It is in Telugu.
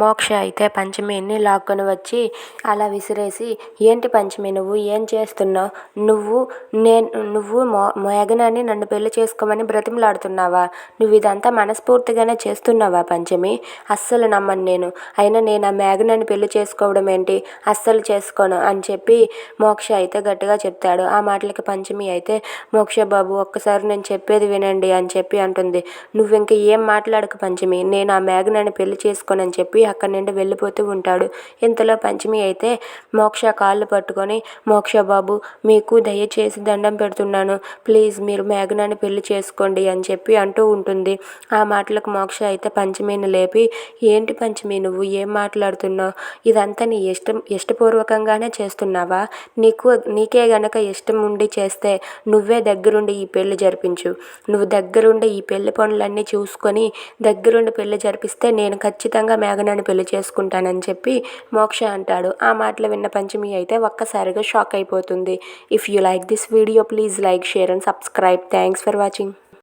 మోక్ష అయితే పంచమిని లాక్కొని వచ్చి అలా విసిరేసి, ఏంటి పంచమి నువ్వు ఏం చేస్తున్నావు? నువ్వు మేఘనాని నన్ను పెళ్లి చేసుకోమని బ్రతిమలాడుతున్నావా? నువ్వు ఇదంతా మనస్ఫూర్తిగానే చేస్తున్నావా పంచమి? అస్సలు నమ్మను నేను. అయినా నేను ఆ మేఘనాన్ని పెళ్లి చేసుకోవడం ఏంటి? అస్సలు చేసుకోను అని చెప్పి మోక్ష అయితే గట్టిగా చెప్తాడు. ఆ మాటలకి పంచమి అయితే, మోక్ష బాబు ఒక్కసారి నేను చెప్పేది వినండి అని చెప్పి అంటుంది. నువ్వు ఇంక ఏం మాట్లాడకు పంచమి, నేను ఆ మేఘనాన్ని పెళ్లి చేసుకోనని చెప్పి అక్కడి నుండి వెళ్ళిపోతూ ఉంటాడు. ఇంతలో పంచమి అయితే మోక్ష కాళ్ళు పట్టుకొని, మోక్ష బాబు మీకు దయచేసి దండం పెడుతున్నాను, ప్లీజ్ మీరు మేఘనాన్ని పెళ్లి చేసుకోండి అని చెప్పి అంటూ ఉంటుంది. ఆ మాటలకు మోక్ష అయితే పంచమిని లేపి, ఏంటి పంచమి నువ్వు ఏం మాట్లాడుతున్నావు? ఇదంతా నీ ఇష్టపూర్వకంగానే చేస్తున్నావా? నీకే గనక ఇష్టం ఉండి చేస్తే నువ్వే దగ్గరుండి ఈ పెళ్లి జరిపించు. నువ్వు దగ్గరుండి ఈ పెళ్లి పనులన్నీ చూసుకొని దగ్గరుండి పెళ్లి జరిపిస్తే నేను ఖచ్చితంగా మేఘనాన్ని పెళ్లి చేసుకుంటానని చెప్పి మోక్ష అంటాడు. ఆ మాటలు విన్న పంచమి అయితే ఒక్కసారిగా షాక్ అయిపోతుంది. If you like this video please like, share and subscribe. Thanks for watching.